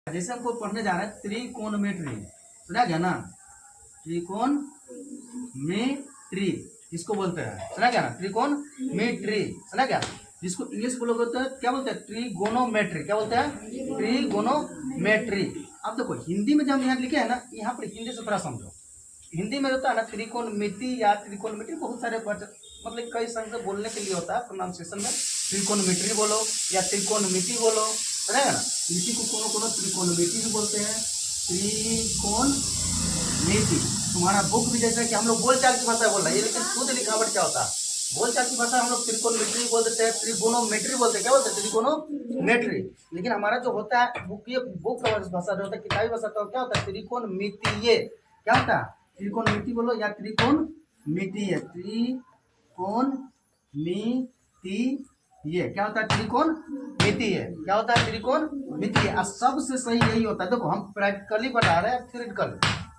जैसे हमको पढ़ने जा रहे हैं त्रिकोणमिति, सुना गया ना, त्रिकोणमिति इसको बोलते हैं, सुना गया ना, त्रिकोणमिति सुना गया। जिसको इंग्लिश बोलोगे तो क्या बोलते हैं, ट्रिगोनोमेट्री, क्या बोलते हैं, ट्रिगोनोमेट्री। अब देखो हिंदी में जब हम यहाँ लिखे हैं ना, यहाँ पर हिंदी से थोड़ा समझो। हिंदी में होता है ना त्रिकोणमिति या त्रिकोणमिति, बहुत सारे मतलब कई संग से बोलने के लिए होता है प्रोनाउंसिएशन में, त्रिकोणमिति बोलो या त्रिकोणमिति बोलो, है ना। इसी को कोनो त्रिकोणमिति भी बोलते हैं, त्रिकोणमिति। तुम्हारा बुक भी जैसा कि हम लोग बोलचाल की भाषा बोल रहे हैं, लेकिन शुद्ध लिखावट क्या होता है, बोलचाल की भाषा हम लोग त्रिकोणमिति बोल देते हैं, त्रिगोनोमेट्री बोलते हैं, क्या बोलते हैं, त्रिकोणोमेट्री। लेकिन हमारा जो होता है बुक, ये बुक का भाषा जो होता है, किताबी भाषा तो क्या होता है, त्रिकोणमिति। क्या होता है, त्रिकोणमिति बोलो या त्रिकोणमिति है, त्रिकोणमिति ये क्या होता है, त्रिकोणमिति है, क्या होता है, त्रिकोणमिति है। सबसे सही यही होता है। देखो हम प्रैक्टिकली बता रहे हैं,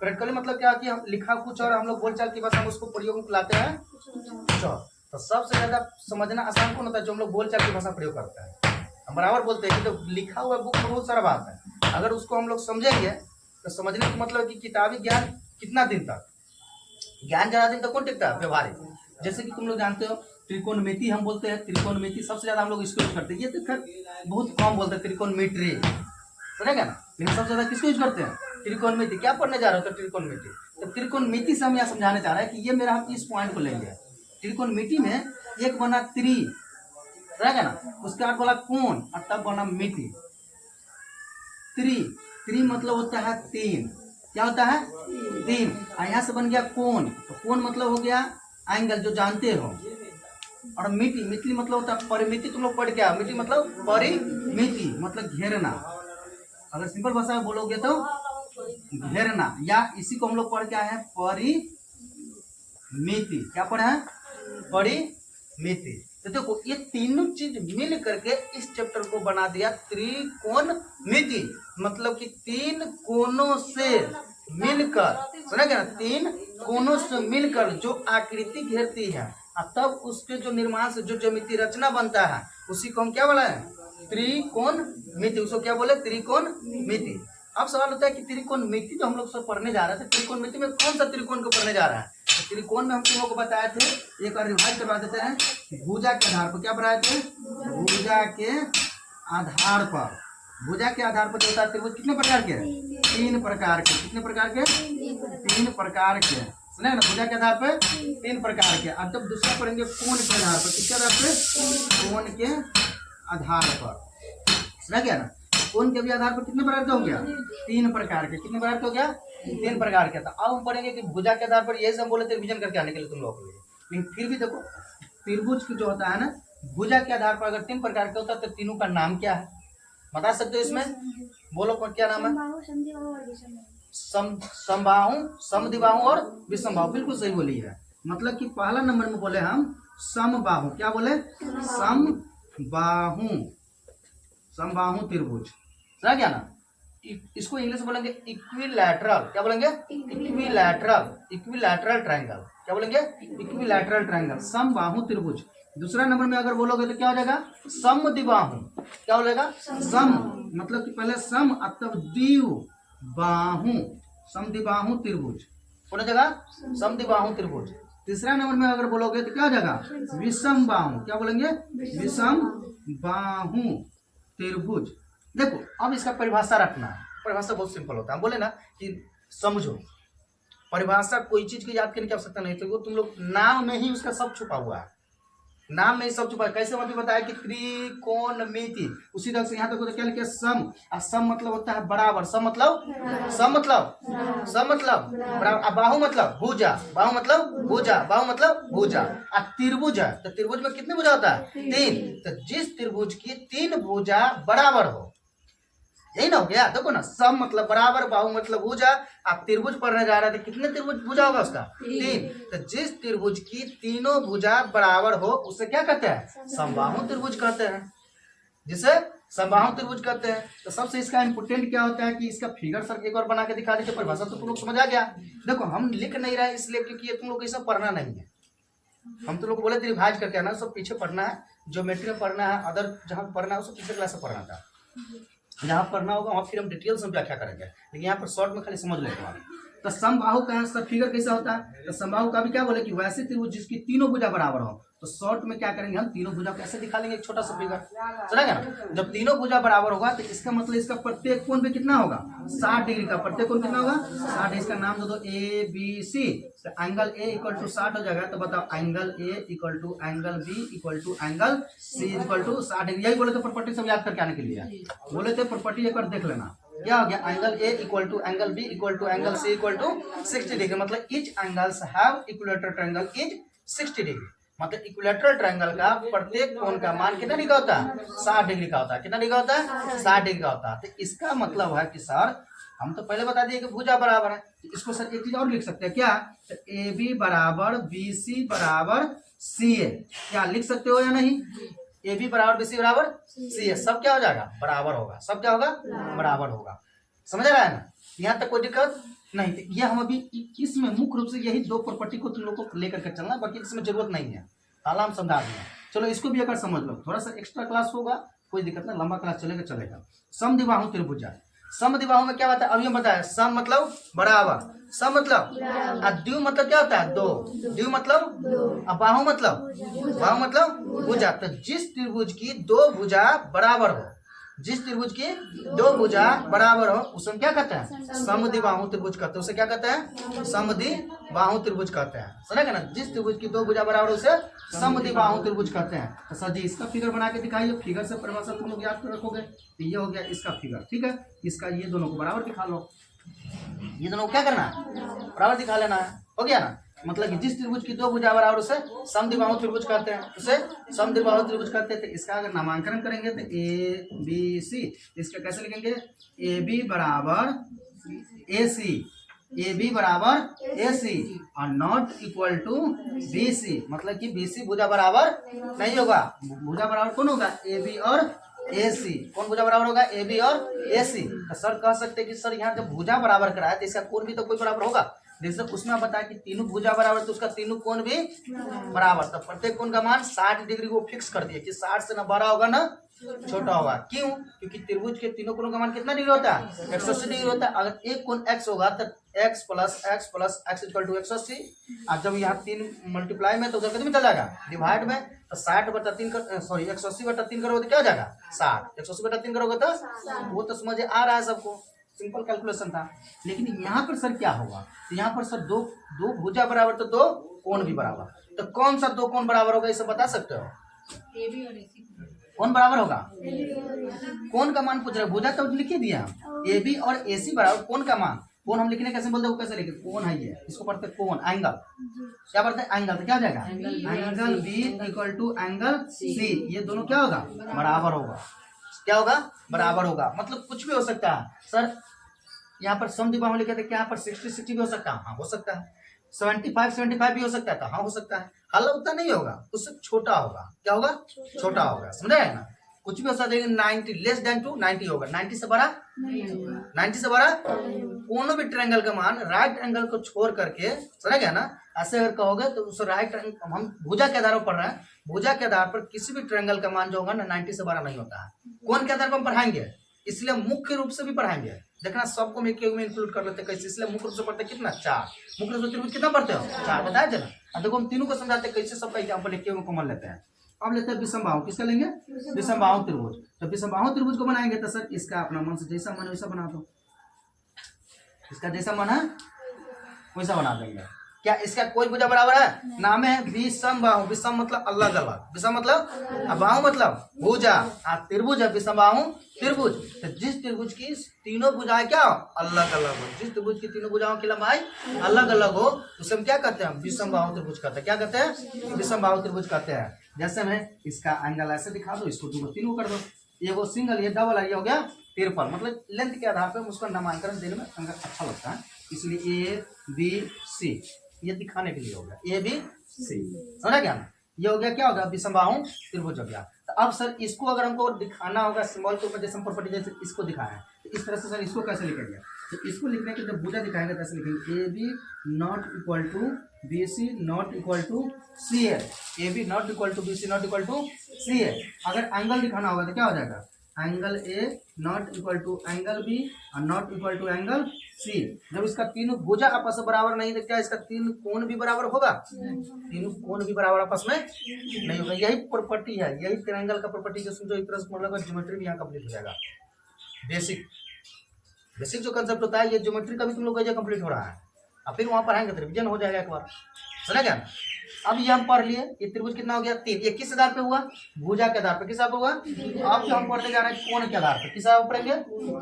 प्रैक्टिकली मतलब क्या कि हम लिखा कुछ और हम लोग बोलचाल की भाषा में उसको प्रयोग में लाते हैं कुछ और। तो सबसे ज्यादा समझना आसान कौन होता है, जो हम लोग बोलचाल की भाषा प्रयोग करते हैं। हम बराबर बोलते हैं कि तो लिखा हुआ बुक में बहुत सारा बात है, अगर उसको हम लोग समझेंगे तो समझने का मतलब कि किताबी ज्ञान कितना दिन तक, ज्ञान ज्यादा दिन तक कौन टिकता है, व्यवहारिक। जैसे कि तुम लोग जानते हो त्रिकोणमिति हम बोलते हैं, त्रिकोणमिति सबसे ज्यादा हम लोग इसको यूज करते हैं। ये तो खैर बहुत कम बोलते हैं त्रिकोणमिति, सुनेगा ना, लेकिन सबसे ज्यादा किसको यूज करते हैं, त्रिकोणमिति। क्या पढ़ने जा रहे हो, तो त्रिकोणमिति। तो त्रिकोणमिति से हम यहाँ समझाने चाह रहे हैं कि ये मेरा, हम इस पॉइंट को लेंगे। त्रिकोणमिति में एक बना त्रि, रहेगा ना, उसके बाद बोला कोण और तब बना मिति। त्रि मतलब होता है तीन, क्या होता है, तीन। और यहाँ से बन गया कोण, तो कोण मतलब हो गया एंगल, जो जानते हो। और मिति मतलब होता है परिमिति, तुम लोग पढ़ क्या, मिति मतलब परिमिति मतलब घेरना। अगर सिंपल भाषा में बोलोगे तो घेरना, या इसी को हम लोग पढ़ क्या है, परिमिति। क्या पढ़ा है, परिमिति। तो देखो ये तीनों चीज मिल करके इस चैप्टर को बना दिया त्रिकोणमिति, मतलब कि तीन कोनों से मिलकर, सुना क्या, तीन कोनों से मिलकर जो आकृति घेरती है, तब उसके जो निर्माण से जो ज्यामिति रचना बनता है, उसी को हम क्या बोला है, त्रिकोणमिति। उसको क्या बोले, त्रिकोणमिति। अब सवाल होता है कि त्रिकोणमिति जो हम लोग सब पढ़ने जा रहे थे, त्रिकोणमिति में कौन सा त्रिकोण को पढ़ने जा रहा है। तो त्रिकोण में हम तुम लोग को बताए थे, एक बार रिवाइज करवा देते हैं, भुजा के आधार पर। क्या बताए थे, भुजा के आधार पर। भुजा के आधार पर जो होता है त्रिभुज कितने प्रकार के, तीन प्रकार के। कितने प्रकार के, तीन प्रकार के, सुना ना, भुजा के आधार पर तीन प्रकार के। अब जब दूसरा पढ़ेंगे कोण के आधार पर, किसके आधार पर, कोण के आधार पर, सुना गया ना। कोण के भी आधार पर कितने प्रकार के हो गया, तीन प्रकार के। कितने प्रकार के हो गया, तीन प्रकार के। तो अब हम पढ़ेंगे कि भुजा के आधार पर, यही सब बोले थे रिविजन करके आने के लिए तुम लोगों के लिए। लेकिन फिर भी देखो त्रिभुज की जो होता है ना, भुजा के आधार पर अगर तीन प्रकार का होता है तो तीनों का नाम क्या है, बता सकते हो इसमें, बोलो क्या नाम है, समबाहु, समद्विबाहु और विषमबाहु। बिल्कुल सही बोली है। मतलब कि पहला नंबर में बोले हम समबाहु। क्या बोले, समबाहु, समबाहु त्रिभुज, समझ गया ना। इसको इंग्लिश में बोलेंगे इक्विलैटरल। क्या बोलेंगे, इक्विलैटरल ट्रायंगल। क्या बोलेंगे, इक्विलैटरल ट्रायंगल, समबाहु त्रिभुज। दूसरा नंबर में अगर बोलोगे तो क्या हो जाएगा, समद्विबाहु। क्या बोलेगा, सम मतलब कि पहले सम तब द्विव बाहु, समद्विबाहु त्रिभुज हो जाएगा, समद्विबाहु त्रिभुज। तीसरा नंबर में अगर बोलोगे तो क्या हो जाएगा, विषम बाहु। क्या बोलेंगे, विषम बाहु त्रिभुज। देखो अब इसका परिभाषा रखना है, परिभाषा बहुत सिंपल होता है। बोले ना कि समझो, परिभाषा कोई चीज की याद करने की आवश्यकता नहीं, तो वो तुम लोग नाम में ही उसका सब छुपा हुआ है, नाम में ही सब छुपा है। कैसे मतलब बताया कि त्रिकोणमिति, उसी तरह से यहाँ तक तो क्या लिखे, सम। और सम मतलब होता है बराबर, सम मतलब बराबर। बाहु मतलब भुजा, बाहु मतलब भुजा, बाहु मतलब भुजा। और त्रिभुज है तो त्रिभुज में कितने भुजा होता है, तीन। तो जिस त्रिभुज की तीन भुजा बराबर हो, यही ना हो गया। देखो ना, सम मतलब बराबर, बाहु मतलब भुजा। आप त्रिभुज पढ़ने जा रहे थे, कितने त्रिभुज भुजा होगा उसका, तीन। तो जिस त्रिभुज की तीनों भुजा बराबर हो उसे क्या कहते हैं, समबाहु त्रिभुज कहते हैं, जिसे समबाहु त्रिभुज कहते हैं। तो सबसे इसका इंपोर्टेंट क्या होता है कि इसका फिगर सर एक बार बना के दिखा दीजिए, परिभाषा तो तुम लोग समझ आ गया। देखो हम लिख नहीं रहे इसलिए क्योंकि ये तुम लोग ये सब पढ़ना नहीं है, हम तो लोग को बोले थे रिवाइज करके आना, सब पीछे पढ़ना है, ज्योमेट्री में पढ़ना है, अदर जहाँ पढ़ना है उसको पिछले क्लास से पढ़ना था। जहाँ पढ़ना होगा वहाँ फिर हम डिटेल्स में व्याख्या करेंगे, लेकिन यहाँ पर शॉर्ट में खाली समझ लेते हैं। तो समबाहु का सब फिगर कैसा होता है, तो समबाहु का भी क्या बोले कि वैसे त्रिभुज जिसकी तीनों भुजा बराबर हो। तो शॉर्ट में क्या करेंगे हम, तीनों भुजा कैसे दिखा लेंगे, एक छोटा सा फिगर चलेगा ना। जब तीनों भुजा बराबर होगा तो इसका मतलब इसका प्रत्येक कोण पे कितना होगा, 60 डिग्री का। प्रत्येक कोण कितना होगा, 60। इसका नाम दे दो ए बी सी। तो एंगल ए इक्वल टू 60 हो जाएगा। तो बताओ angle A equal to angle B equal to angle C equal to 60 degree. यही बोले थे प्रॉपर्टी सब याद करके आने के लिए, बोले थे प्रॉपर्टी एक बार देख लेना। क्या हो गया, angle A equal to angle B equal to angle C equal to 60 degree. मतलब each angles have equilateral triangle is 60 degree. मतलब इक्विलेटरल ट्रायंगल का प्रत्येक कोण का मान कितना डिग्री का होता है, 60 डिग्री का होता है। कितना डिग्री का होता है, 60 डिग्री का होता है। तो इसका मतलब है कि सर हम तो पहले बता दिए कि भुजा बराबर है, तो इसको सर एक चीज और लिख सकते हैं क्या, तो ए बी बराबर बी सी बराबर सी ए। क्या लिख सकते हो या नहीं, ए बी बराबर बी सी बराबर सी है, सब क्या हो जाएगा, बराबर होगा। सब क्या होगा, बराबर होगा। समझ रहा है ना, यहाँ तक कोई दिक्कत नहीं। तो यह हम अभी इसमें मुख्य रूप से यही दो प्रॉपर्टी को तुम लोग को लेकर के चलना, बाकी इसमें जरूरत नहीं है, ताला हम समझा देंगे। चलो इसको भी अगर समझ लो, थोड़ा सा एक्स्ट्रा क्लास होगा कोई दिक्कत नहीं, लंबा क्लास चलेगा। समद्विबाहु त्रिभुजा, समद्विबाहु में क्या होता है, अभी हम बताया, सम मतलब बराबर, सम मतलब, द्वि मतलब क्या होता है, दो, द्वि मतलब, बाहु मतलब भुजा। तो जिस त्रिभुज की दो भुजा बराबर हो, जिस त्रिभुज की दो भुजा बराबर हो उसे क्या कहते हैं, समद्विबाहु त्रिभुज कहते हैं। उसे क्या कहते हैं, समद्विबाहु त्रिभुज कहते हैं। समझेगा ना, जिस त्रिभुज की दो भुजा बराबर उसे समद्विबाहु त्रिभुज कहते हैं। तो सर जी इसका फिगर बना के दिखाइए, फिगर से परिभाषा तुम लोग याद कर रखोगे। तो ये हो गया इसका फिगर, ठीक है। इसका ये दोनों को बराबर दिखा लो, ये दोनों को क्या करना है, बराबर दिखा लेना है, हो गया ना। मतलब कि जिस त्रिभुज की दो भुजा बराबर उसे समद्विबाहु त्रिभुज कहते हैं, उसे समद्विबाहु त्रिभुज कहते हैं। तो इसका अगर नामांकन करेंगे तो ए बी सी, इसका कैसे लिखेंगे, ए बी बराबर ए सी, ए बी बराबर ए सी और not equal to B C. मतलब कि बी सी भुजा बराबर नहीं होगा, भुजा बराबर कौन होगा, ए बी और ए सी। कौन भुजा बराबर होगा, ए बी और ए सी। तो सर कह सकते हैं कि सर यहाँ जब भुजा बराबर कराया तो इसका कोण भी तो कोई बराबर होगा। जैसे उसमें बताया कि तीनों भुजा बराबर तो उसका तीनों कोण भी बराबर। तो प्रत्येक कोण का मान 60 डिग्री को फिक्स कर दिया कि 60 से ना बड़ा होगा ना छोटा होगा। क्यों, क्योंकि त्रिभुज के तीनों कोणों का मान कितना डिग्री होता है, 180 डिग्री होता है। अगर एक कोण x होगा तो x plus x equal to 180। और जब यहाँ 3 मल्टीप्लाई में तो उधर कितने में चल जाएगा, डिवाइड में। तो 60/3 कर, सॉरी 180/3 करोगे तो क्या हो जाएगा 60। 180/3 करोगे तो वो तो समझ आ रहा है सबको, सिंपल कैलकुलेशन था। लेकिन यहाँ पर सर क्या होगा, तो यहाँ पर सर दो भुजा बराबर तो दो कोण भी बराबर। तो कौन सा दो कोण बराबर होगा इसे बता सकते हो, ए बी और ए सी कौन बराबर होगा, कौन का मान पूछ रहे, भुजा तो लिख ही दिया, ए बी और ए सी बराबर कोण का मान। कोण हम लिखने कैसे बोलते हैं, कैसे लिखे, कोण है ये, इसको पढ़ते कोण, एंगल। क्या पढ़ते हैं, एंगल। तो क्या हो जाएगा, angle B equal to angle C. ये दोनों क्या होगा, बराबर होगा। क्या होगा, बराबर होगा। मतलब कुछ भी हो सकता है सर, यहाँ पर समद्विबाहु लिखे थे, क्या यहाँ पर 60-60 भी हो सकता है, हाँ हो सकता है। 75-75 भी हो सकता है, तो हाँ हो सकता है। हालांकि उतना नहीं होगा, उससे छोटा होगा। क्या होगा, छोटा होगा, समझ रहे हैं ना। कुछ भी हो सकता है, 90 लेस देन टू 90 होगा, 90 से बड़ा, 90 से बड़ा कोनो भी ट्रायंगल का मान राइट एंगल को छोड़ करके, समझ गया ना। ऐसे अगर कहोगे तो उस राइट, हम भुजा के आधार पर पढ़ रहे हैं, भुजा के आधार पर किसी भी ट्रायंगल का मान जो होगा ना 90 से बड़ा नहीं होता है। कोण के आधार पर हम पढ़ाएंगे, इसलिए मुख्य रूप से भी पढ़ाएंगे। देखना सबको में इंक्लूड कर लेते कैसे, इसलिए मुख्य रूप से पढ़ते कितना, 4। मुख्य रूप से त्रिभुज कितना पढ़ते हो, 4 बताया जना। अब देखो हम तीनों को समझाते कैसे, सबका एग्जाम्पल एक को कॉमन लेते हैं। अब लेते हैं विषमबाहु, किसका लेंगे, विषमबाहु त्रिभुज। तो विषमबाहु त्रिभुज को बनाएंगे तो सर इसका अपना मन से जैसा मन वैसा बना दो, इसका जैसा मन है वैसा बना देंगे। क्या इसका कोई भुजा बराबर है, नाम है विषमबाहु। विषम मतलब अलग अलग, विषम मतलब, बाहु मतलब भुजा, त्रिभुज है विषमबाहु त्रिभुज। तो जिस त्रिभुज की तीनों भुजाएं क्या अलग अलग हो, जिस त्रिभुज की तीनों भुजाओं की लंबाई अलग अलग हो उसे हम क्या कहते हैं, विषमबाहु त्रिभुज कहते हैं। क्या कहते हैं, विषमबाहु त्रिभुज कहते हैं। जैसे में इसका एंगल ऐसे दिखा दो, इसको तीनों कर दो, ये वो सिंगल, ये डबल है, ये हो गया तिरपल। मतलब लेंथ के आधार पर उसका नामांकन देने में अच्छा लगता है, इसलिए ए बी सी ये दिखाने के लिए हो गया, ए बी सी। समझा क्या, ये हो गया, क्या होगा, विषमबाहु त्रिभुज हो गया। तो अब सर इसको अगर हमको दिखाना होगा सिंबल के ऊपर, जैसे हम प्रॉपर्टी जैसे इसको दिखाया है, तो इस तरह से सर इसको कैसे लिखेंगे, तो इसको लिखने के जब भुजा दिखाएंगे तो ऐसे लिखेंगे, A B not equal to B C not equal to C A, A B not equal to B C not equal to C A. अगर एंगल दिखाना होगा तो क्या हो जाएगा, angle A not equal to angle B और not equal to angle C. जब इसका तीनों भुजा आपस में बराबर नहीं तो क्या इसका तीन कोण भी बराबर होगा? तीनों कोण भी बराबर आपस में नहीं होगा। यही प्रॉपर्टी है, यही ट्रायंगल का प्रॉपर्टी जो समझो एक तरह से मतलब ज्योमेट्री भी यहाँ कंप्लीट हो जाएगा। बेसिक बेसिक जो कंसेप्ट होता है ये ज्योमेट्री का भी तुम लोग का कंप्लीट हो रहा है। अब फिर वहां पढ़ाएंगे तो रिविजन हो जाएगा एक बार, समझा क्या? अब ये हम पढ़ लिए ये त्रिभुज कितना हो गया 3। ये किस आधार पे हुआ? भुजा के आधार पे। किस आधार पे हुआ? अब जो हम पढ़ने जा रहे हैं कोण के आधार पे। किस आधार पर पढ़ेंगे?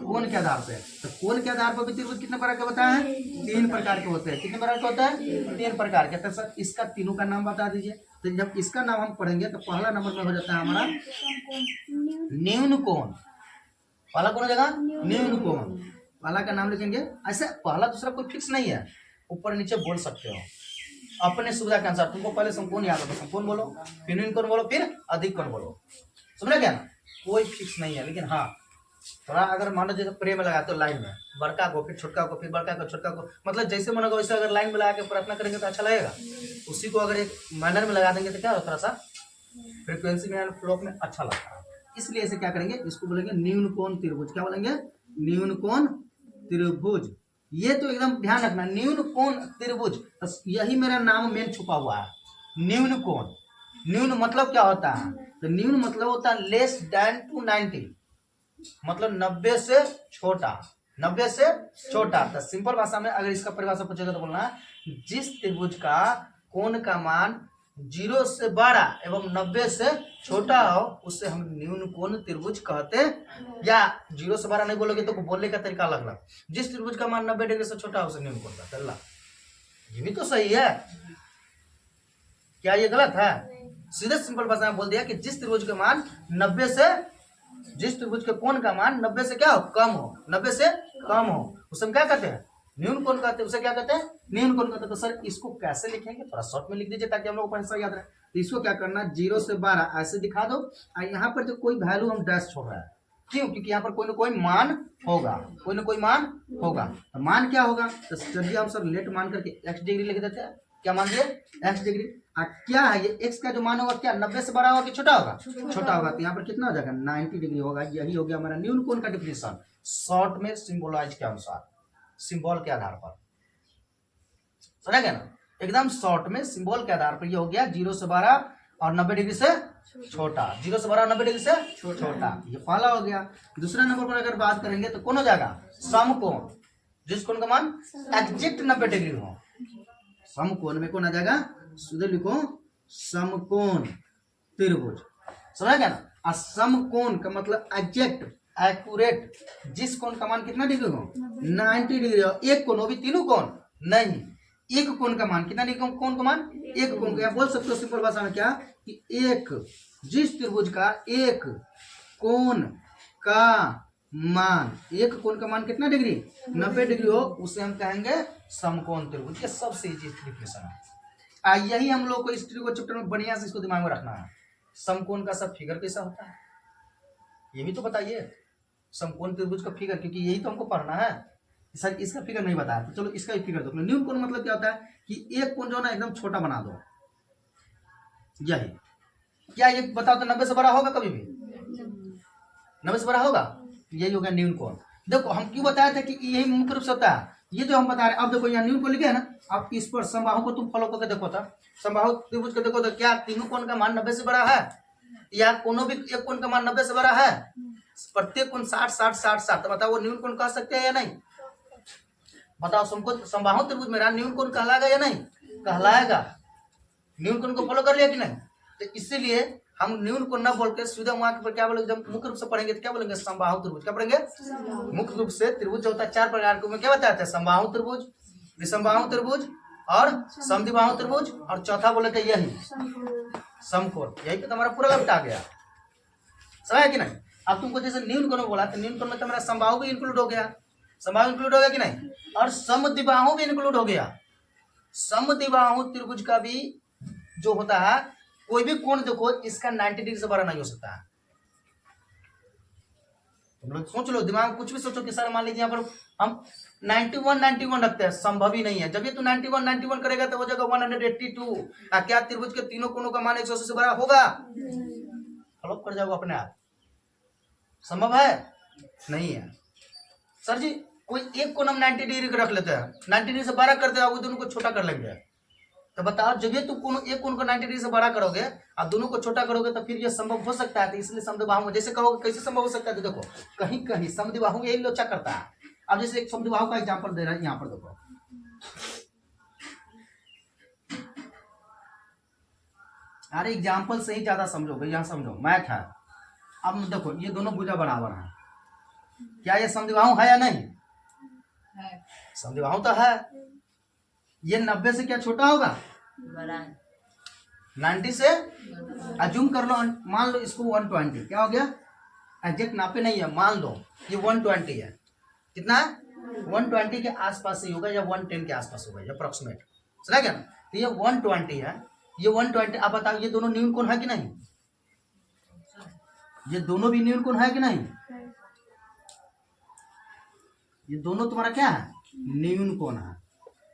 कोण के आधार पे। तो कोण के आधार पर भी त्रिभुज कितने प्रकार के होता है? 3 प्रकार के होते हैं। कितने प्रकार के होते हैं? 3 प्रकार के। तो सर इसका तीनों का नाम बता दीजिए। तो जब इसका नाम हम पढ़ेंगे तो पहला नंबर में हो जाता है हमारा न्यून कोण। पहला कौन हो जाएगा? न्यून कोण। पहला का नाम लिखेंगे। ऐसे पहला दूसरा कोई फिक्स नहीं है, ऊपर नीचे बोल सकते हो अपने सुविधा के अनुसार। तुमको पहले समकोण याद होगा, समकोण बोलो, फिर न्यून कोण बोलो, फिर अधिक कोण बोलो। समझा क्या ना? कोई फिक्स नहीं है, लेकिन हाँ थोड़ा अगर मान लो जैसे प्रेम लगाते हो लाइन में, बड़का को फिर छोटका को फिर बड़का को छोटका को, मतलब जैसे मन होगा वैसे अगर लाइन में लगा के प्रार्थना करेंगे तो अच्छा लगेगा। उसी को अगर एक मैनर में लगा देंगे तो क्या थोड़ा सा फ्रिक्वेंसी में फ्लो में अच्छा लगता है। इसलिए इसे क्या करेंगे? इसको बोलेंगे न्यून कोण त्रिभुज। क्या बोलेंगे? न्यून कोण त्रिभुज। ये तो एकदम ध्यान रखना, न्यून कोण त्रिभुज। तो यही मेरा नाम मेन छुपा हुआ है, न्यून कोण। न्यून मतलब क्या होता है? तो न्यून मतलब होता है लेस देन टू 90, मतलब 90 से छोटा। 90 से छोटा। तो सिंपल भाषा में अगर इसका परिभाषा पूछेगा तो बोलना जिस त्रिभुज का कोण का मान 0 से बड़ा एवं 90 से छोटा हो उसे हम न्यून कोण त्रिभुज कहते। या 0 से बड़ा नहीं बोलोगे तो बोलने का तरीका अलग अलग। जिस त्रिभुज का मान 90 डिग्री से छोटा हो उसे न्यून कोण कहते हैं। ये भी तो सही है, क्या ये गलत है? सीधे सिंपल भाषा में बोल दिया कि जिस त्रिभुज का मान 90 से, जिस त्रिभुज के कोण का मान 90 से क्या हो? कम हो। 90 से कम हो उसे हम क्या कहते हैं? न्यून कोण कहते हैं। उसे क्या कहते हैं? न्यून कोण कहते हैं। तो सर इसको कैसे लिखेंगे? थोड़ा शॉर्ट में लिख दीजिए ताकि हम लोग को आंसर याद रहे। तो इसको क्या करना, 0 से 12 ऐसे दिखा दो। और यहाँ पर जो कोई वैल्यू हम डैश छोड़ रहे हैं, क्यों? क्योंकि यहाँ पर कोई ना कोई मान होगा, कोई ना कोई मान होगा। तो मान क्या होगा? तो चलिए हम सर लेट मान करके x डिग्री लिख देते हैं। क्या मान दिए? x degree. क्या है ये x का जो मान होगा क्या 90 से बड़ा होगा कि छोटा होगा? छोटा होगा। तो यहाँ पर कितना हो जाएगा? 90 डिग्री होगा। यही हो गया हमारा न्यून कोण का डिफिनेशन, शॉर्ट में सिंबोलाइज के अनुसार, सिंबल के आधार पर। समझा गया ना? एकदम शॉर्ट में सिंबल के आधार पर ये हो गया 0 से 12 और 90 डिग्री से छोटा। 0 से 12 और 90 डिग्री से छोटा, ये पहला हो गया। दूसरा नंबर पर अगर बात करेंगे तो कौन हो जाएगा? समकोण। जिस कोण का मान एग्जैक्ट 90 डिग्री हो, समकोण में कौन आ जाएगा? सीधे लिखो समकोण त्रिभुज। समझा क्या ना? और समकोण का मतलब एग्जैक्ट, एक्यूरेट। जिस कोण का मान कितना डिग्री हो? 90 डिग्री हो। एक कोण, वो भी तीनों कोण नहीं, एक कोण का मान कितना डिग्री? कोण का मान एक कोण का। बोल सकते हो सिंपल भाषा में क्या कि एक, जिस त्रिभुज का एक कोण का मान, एक कोण का मान कितना डिग्री? 90 डिग्री हो उसे हम कहेंगे समकोण त्रिभुज। ये सबसे इजी डिफिनेशन है। यही हम लोग को हिस्ट्री को चैप्टर में बढ़िया से इसको दिमाग में रखना है। समकोण का सब फिगर कैसा होता है ये भी तो बताइए, समकोण त्रिभुज का फिगर, क्योंकि यही तो हमको पढ़ना है। सर इसका फिगर नहीं बताया तो चलो इसका भी फिगर दो। न्यून कोण मतलब क्या होता है कि एक कोण जो ना एकदम छोटा बना दो। यही क्या ये बताओ तो 90 से बड़ा होगा कभी भी? 90 से बड़ा होगा? यही होगा न्यून कोण। देखो हम क्यों बताया था कि यही मुख्य रूप से होता है, ये जो हम बता रहे हैं। अब देखो यहाँ न्यून कोण लिखे है ना, अब इस पर समबाहु को तुम फॉलो करके देखो था। समबाहु त्रिभुज को देखो तो क्या तीनों कोण का मान 90 से बड़ा है? या कोनो भी एक कोण का मान 90 से बड़ा है? प्रत्येक कोण 60 60 60 60। तो बताओ वो न्यून कोण कह सकते हैं या नहीं? बताओ समबाहु त्रिभुज मेरा न्यून कोण कहलाएगा या नहीं? कहलाएगा। न्यून कोण को फॉलो कर लिया कि नहीं? तो इसीलिए हम न्यून कोण न बोल के सीधा वहां पर क्या बोलेंगे? जब मुख्य रूप से पढ़ेंगे तो क्या बोलेंगे? समबाहु त्रिभुज। क्या पढ़ेंगे? मुख्य रूप से त्रिभुज जो होता है 4 प्रकार के, क्या बताते हैं? समबाहु त्रिभुज, विषमबाहु त्रिभुज और समद्विबाहु त्रिभुज, और चौथा बोले थे यही समकोण। यही पे तो हमारा पूरा लपट आ गया। समझ कि नहीं? अब तुमको जैसे न्यून कोण बोला तो न्यून कोण में तो हमारा समबाहु भी इंक्लूड हो गया, समबाहु इंक्लूड हो गया कि नहीं? और समद्विबाहु भी इंक्लूड हो गया। समद्विबाहु त्रिभुज का भी जो होता है कोई भी कोण देखो इसका 90 डिग्री से बड़ा नहीं हो सकता है। तुम लोग सोच लो, दिमाग में कुछ भी सोचो कि सर मान लीजिए यहाँ पर हम 91 रखते हैं, संभव ही नहीं है। जब ये तू 91 करेगा तो हो जाएगा 182। क्या त्रिभुज के तीनों कोणों का मान 180 से बड़ा होगा? फॉलो कर जाओगे अपने आप। संभव है? नहीं है। सर जी कोई एक कोण हम 90 डिग्री का रख लेते हैं, 90 डिग्री से बड़ा करते हैं, वो दोनों को छोटा कर लेंगे। तो बताओ जब ये तुम एक कोण को 90 डिग्री से बड़ा करोगे और दोनों को छोटा करोगे तो फिर ये संभव हो सकता है। तो इसलिए समद्विबाहु जैसे कहोगे कैसे संभव हो सकता है, तो देखो कहीं कहीं समद्विबाहु यही लोचा करता है। अब जैसे एक समद्विबाहु का एग्जांपल दे रहा है, यहाँ पर देखो अरे एग्जाम्पल से ही ज्यादा समझोगे, यहाँ समझो मैथ है। अब देखो ये दोनों भुजा बराबर है, क्या ये समद्विबाहु है या नहीं? समद्विबाहु तो है। ये 90 से क्या छोटा होगा? 90 से अज्यूम कर लो, मान लो इसको 120, क्या हो गया? एग्जैक्ट नापे नहीं है, मान लो ये 120 है। कितना है? 120 के आसपास ही होगा या 110 के आसपास होगा, अप्रोक्सीमेट, समझा क्या ना? तो ये 120 है, ये 120। आप बताओ ये दोनों न्यून कोण है कि नहीं? ये दोनों भी न्यून कोण है कि नहीं? ये दोनों तुम्हारा क्या है? न्यून कोण है।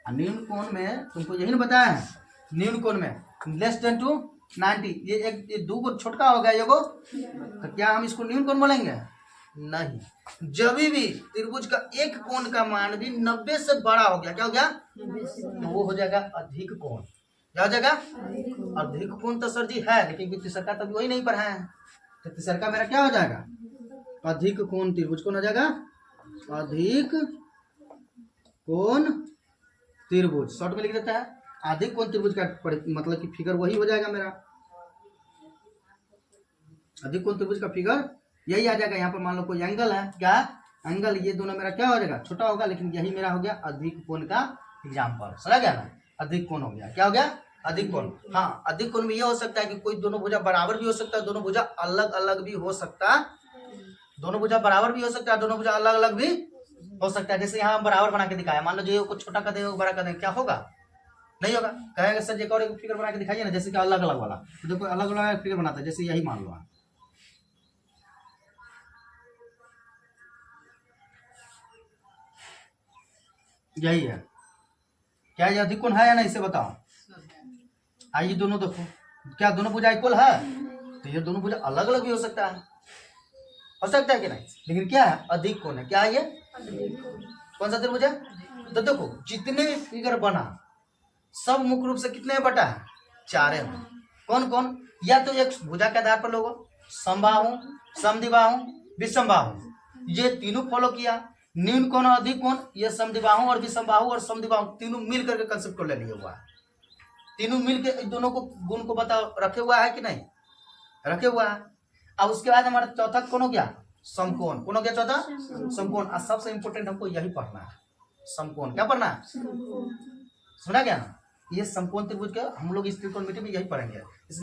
न्यून कोण में तुमको यही ना बताया है, न्यून कोण में लेस देन टू 90। ये दो को छोटका हो गया ये को, तो क्या हम इसको न्यून कोण बोलेंगे? नहीं। जब भी त्रिभुज का एक कोण का मान भी 90 से बड़ा हो गया, क्या हो गया? तो वो हो जाएगा अधिक कोण। क्या हो जाएगा? अधिक कोण तो सर जी है, लेकिन तीसरा तो वही नहीं पढ़ा है। तो तीसरा मेरा क्या हो जाएगा? अधिक कोण त्रिभुज। कौन हो जाएगा? अधिक कोण त्रिभुज। शॉर्ट में लिख देता है अधिक कोण त्रिभुज का मतलब कि फिगर वही हो जाएगा मेरा। अधिक कोण त्रिभुज का फिगर यही आ जाएगा। यहाँ पर मान लो कोई एंगल है, क्या एंगल, ये दोनों मेरा क्या हो जाएगा? छोटा होगा, लेकिन यही मेरा हो गया अधिक कोण का एग्जाम्पल। समझ गया ना? अधिक कोण हो गया। क्या हो गया? अधिक कोण। हाँ, अधिक कोण में यह हो सकता है कि कोई दोनों भुजा बराबर भी हो सकता है, दोनों भुजा अलग अलग भी हो सकता है। दोनों भुजा बराबर भी हो सकता है, दोनों भुजा अलग अलग भी हो सकता है। जैसे यहाँ हम बराबर बना के दिखाया, मान लो जो को छोटा कर देंगे बड़ा कर देंगे, क्या होगा? नहीं होगा। कहेगा सर एक और एक फिगर बना के दिखाइए ना, जैसे कि अलग अलग वाला। तो देखो अलग अलग फिगर बनाता है, जैसे यही मान लो यही है। क्या ये अधिक कोण है या नहीं, इसे बताओ। आइए दोनों देखो, क्या दोनों भुजा इक्वल है? तो ये दोनों भुजा अलग अलग भी हो सकता है, हो सकता है कि नहीं? लेकिन क्या है? अधिक कोण है। क्या है ये? कौन सा त्रिभुज है? तो देखो जितने फिगर बना सब मुख्य रूप से कितने बटा है? 4 है। कौन कौन? या तो एक भुजा के आधार पर लोगो समबाहु, समद्विबाहु, विषमबाहु, ये तीनों फॉलो किया। न्यून कोण और अधिक कोण, ये समद्विबाहु और विषमबाहु और समद्विबाहु तीनों मिल करके कंसेप्ट को ले लिया हुआ है। तीनों मिलकर दोनों को गुण को बताओ रखे हुआ है कि नहीं? रखे हुआ है। अब उसके बाद हमारा चौथा कौन हो गया? समकोण। कौन हो गया चौथा? समकोण। और सबसे इंपोर्टेंट हमको यही पढ़ना है, समकोण। क्या पढ़ना है? सुना क्या? ये समकोण त्रिभुज के हम लोग इस त्रिकोणमिति में यही पढ़ेंगे।